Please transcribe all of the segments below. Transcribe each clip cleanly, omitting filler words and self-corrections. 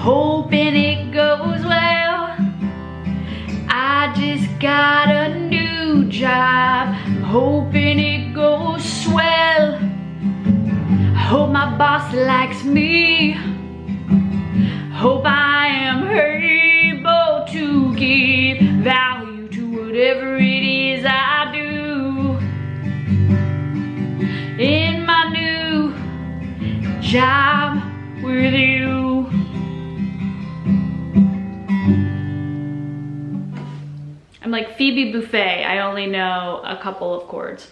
hoping it goes well. I just got a new job, I'm hoping it goes swell. Hope my boss likes me, hope I am able to give value to whatever it is I do in my new job with you. I'm like Phoebe Buffay, I only know a couple of chords.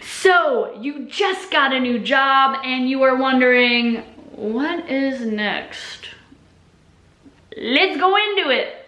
So you just got a new job and you are wondering, what is next? Let's go into it.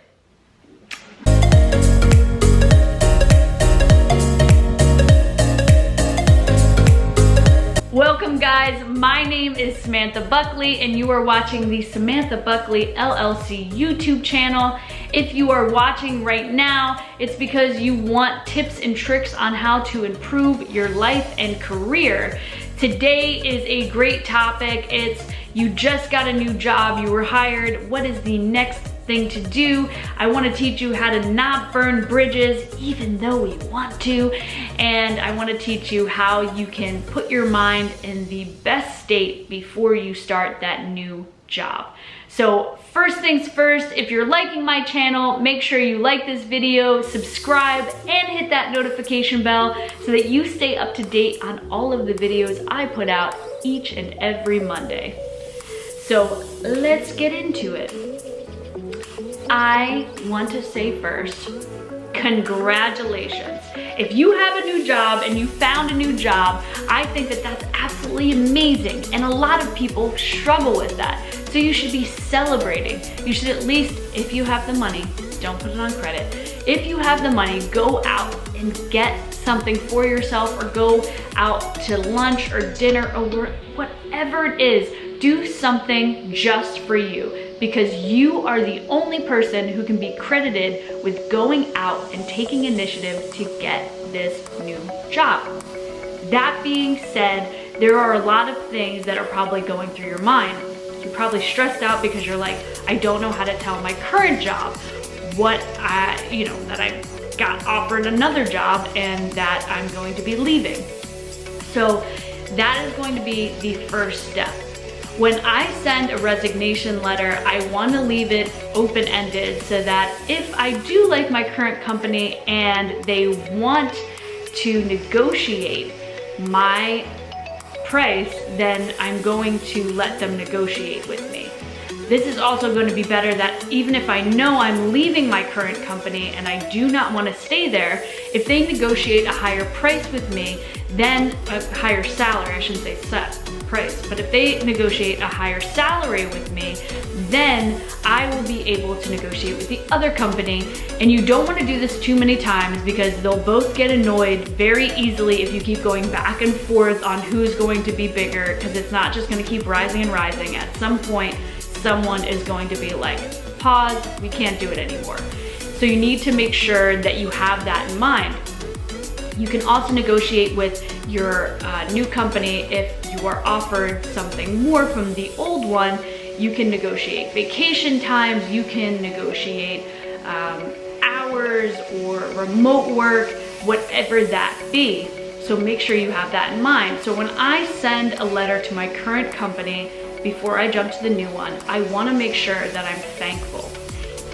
Welcome guys, my name is Samantha Buckley and you are watching the Samantha Buckley LLC YouTube channel. If you are watching right now, it's because you want tips and tricks on how to improve your life and career. Today is a great topic. It's you just got a new job, you were hired, what is the next thing to do? I want to teach you how to not burn bridges even though we want to, and I want to teach you how you can put your mind in the best state before you start that new job. So first things first, if you're liking my channel, make sure you like this video, subscribe, and hit that notification bell so that you stay up to date on all of the videos I put out each and every Monday. So let's get into it. I want to say first, congratulations. If you have a new job and you found a new job, I think that that's absolutely amazing. And a lot of people struggle with that. So you should be celebrating. You should at least, if you have the money, don't put it on credit. If you have the money, go out and get something for yourself or go out to lunch or dinner or whatever it is. Do something just for you, because you are the only person who can be credited with going out and taking initiative to get this new job. That being said, there are a lot of things that are probably going through your mind. You're probably stressed out because you're like, I don't know how to tell my current job that I got offered another job and that I'm going to be leaving. So that is going to be the first step. When I send a resignation letter, I want to leave it open-ended so that if I do like my current company and they want to negotiate my price, then I'm going to let them negotiate with me. This is also going to be better that even if I know I'm leaving my current company and I do not want to stay there, if they negotiate a higher price with me, then a higher salary, I shouldn't say set price, but if they negotiate a higher salary with me, then I will be able to negotiate with the other company. And you don't want to do this too many times because they'll both get annoyed very easily if you keep going back and forth on who's going to be bigger, because it's not just going to keep rising and rising. At some point, someone is going to be like, pause, we can't do it anymore. So you need to make sure that you have that in mind. You can also negotiate with your new company if you are offered something more from the old one. You can negotiate vacation times, you can negotiate hours or remote work, whatever that be. So make sure you have that in mind. So when I send a letter to my current company before I jump to the new one, I want to make sure that I'm thankful.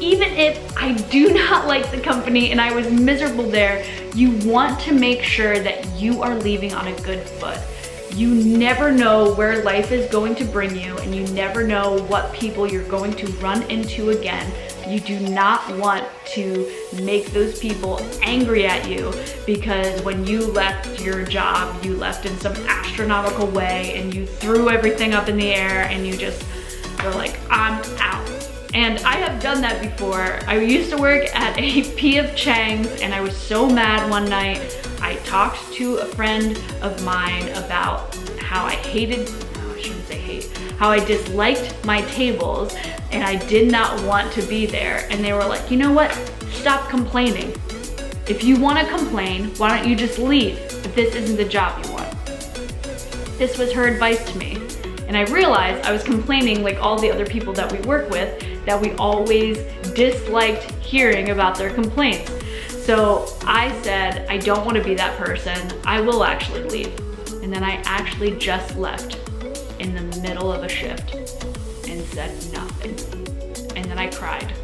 Even if I do not like the company and I was miserable there, you want to make sure that you are leaving on a good foot. You never know where life is going to bring you, and you never know what people you're going to run into again. You do not want to make those people angry at you because when you left your job, you left in some astronomical way and you threw everything up in the air and you just were like, I'm out. And I have done that before. I used to work at a P.F. Chang's and I was so mad one night. I talked to a friend of mine about how I how I disliked my tables and I did not want to be there. And they were like, you know what? Stop complaining. If you want to complain, why don't you just leave if this isn't the job you want? This was her advice to me. And I realized I was complaining like all the other people that we work with, that we always disliked hearing about their complaints. So I said, I don't want to be that person. I will actually leave. And then I actually just left in the middle of a shift and said nothing. And then I cried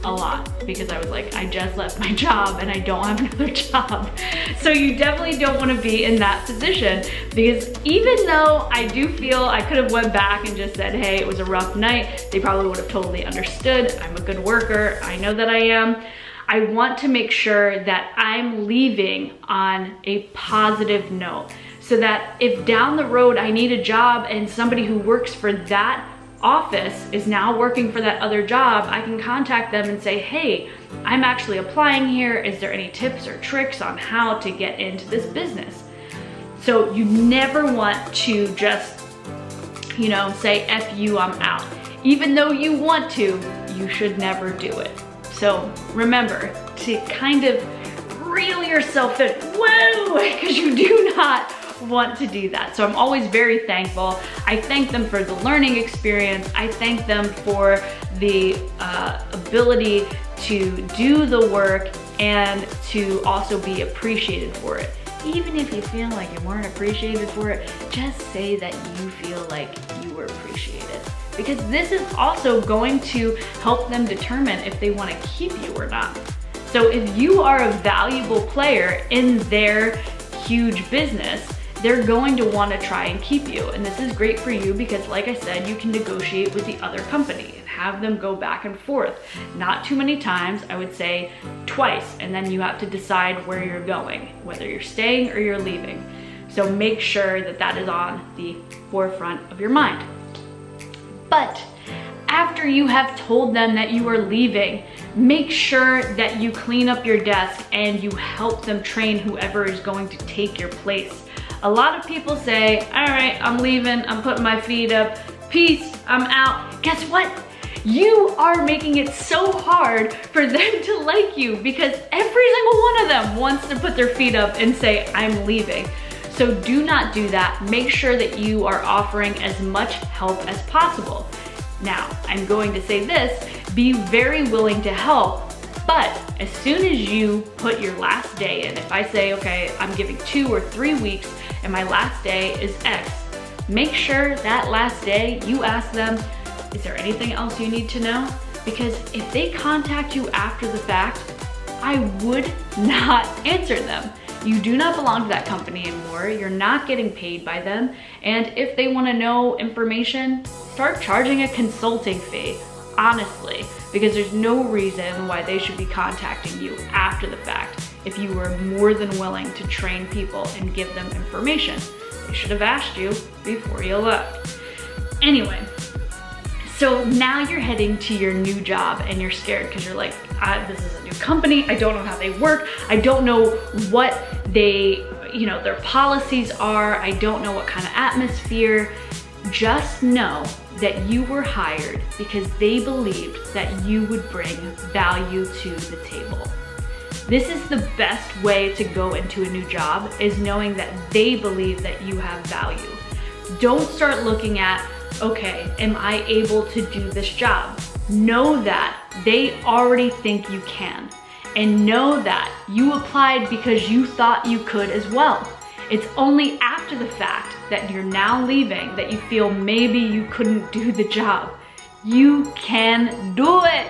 a lot because I was like, I just left my job and I don't have another job. So you definitely don't want to be in that position, because even though I do feel I could have went back and just said, hey, it was a rough night, they probably would have totally understood. I'm a good worker. I know that I am. I want to make sure that I'm leaving on a positive note, so that if down the road I need a job and somebody who works for that office is now working for that other job, I can contact them and say, hey, I'm actually applying here. Is there any tips or tricks on how to get into this business? So you never want to just, you know, say, F you, I'm out. Even though you want to, you should never do it. So remember to kind of reel yourself in, whoa, because you do not want to do that. So I'm always very thankful. I thank them for the learning experience. I thank them for the ability to do the work and to also be appreciated for it. Even if you feel like you weren't appreciated for it, just say that you feel like you were appreciated, because this is also going to help them determine if they want to keep you or not. So if you are a valuable player in their huge business, they're going to want to try and keep you. And this is great for you because, like I said, you can negotiate with the other company and have them go back and forth. Not too many times, I would say twice, and then you have to decide where you're going, whether you're staying or you're leaving. So make sure that that is on the forefront of your mind. But after you have told them that you are leaving, make sure that you clean up your desk and you help them train whoever is going to take your place. A lot of people say, all right, I'm leaving, I'm putting my feet up, peace, I'm out. Guess what? You are making it so hard for them to like you, because every single one of them wants to put their feet up and say, I'm leaving. So do not do that. Make sure that you are offering as much help as possible. Now, I'm going to say this, be very willing to help, but as soon as you put your last day in, if I say, okay, I'm giving 2 or 3 weeks and my last day is X, make sure that last day you ask them, is there anything else you need to know? Because if they contact you after the fact, I would not answer them. You do not belong to that company anymore. You're not getting paid by them. And if they want to know information, start charging a consulting fee, honestly, because there's no reason why they should be contacting you after the fact if you were more than willing to train people and give them information. They should have asked you before you left. Anyway, so now you're heading to your new job and you're scared because you're like, this is a new company. I don't know how they work. I don't know what their policies are. I don't know what kind of atmosphere. Just know that you were hired because they believed that you would bring value to the table. This is the best way to go into a new job, is knowing that they believe that you have value. Don't start looking at, okay, am I able to do this job? Know that they already think you can, and know that you applied because you thought you could as well. It's only after the fact that you're now leaving that you feel maybe you couldn't do the job. You can do it,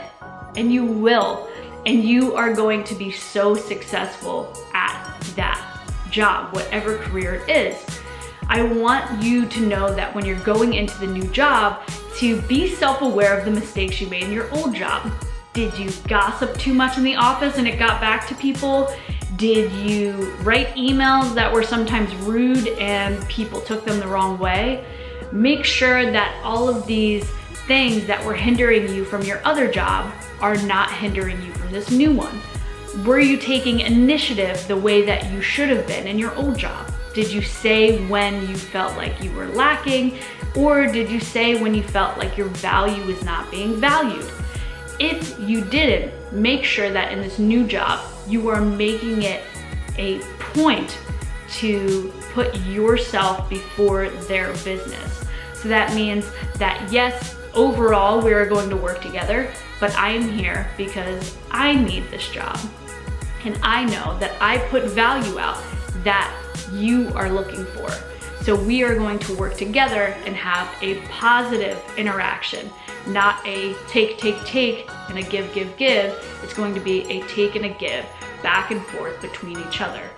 and you will, and you are going to be so successful at that job, whatever career it is. I want you to know that when you're going into the new job, to be self-aware of the mistakes you made in your old job. Did you gossip too much in the office and it got back to people? Did you write emails that were sometimes rude and people took them the wrong way? Make sure that all of these things that were hindering you from your other job are not hindering you from this new one. Were you taking initiative the way that you should have been in your old job? Did you say when you felt like you were lacking, or did you say when you felt like your value was not being valued? If you didn't, make sure that in this new job, you are making it a point to put yourself before their business. So that means that yes, overall we are going to work together, but I am here because I need this job. And I know that I put value out that you are looking for. So we are going to work together and have a positive interaction, not a take, take, take, and a give, give, give. It's going to be a take and a give, back and forth between each other.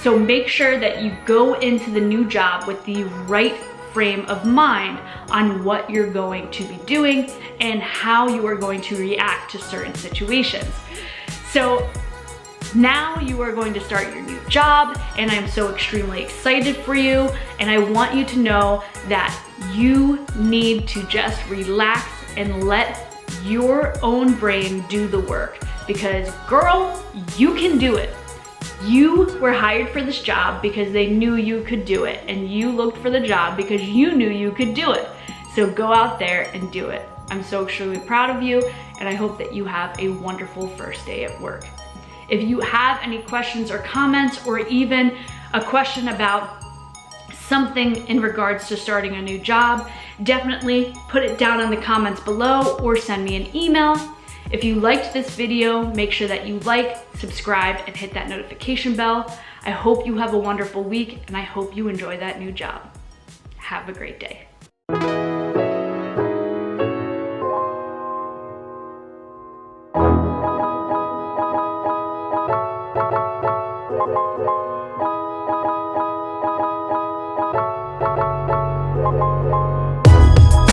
So make sure that you go into the new job with the right frame of mind on what you're going to be doing and how you are going to react to certain situations. So now you are going to start your new job, and I'm so extremely excited for you, and I want you to know that you need to just relax and let your own brain do the work, because girl, you can do it. You were hired for this job because they knew you could do it, and you looked for the job because you knew you could do it. So go out there and do it. I'm so extremely proud of you, and I hope that you have a wonderful first day at work. If you have any questions or comments, or even a question about something in regards to starting a new job, definitely put it down in the comments below or send me an email. If you liked this video, make sure that you like, subscribe, and hit that notification bell. I hope you have a wonderful week, and I hope you enjoy that new job. Have a great day.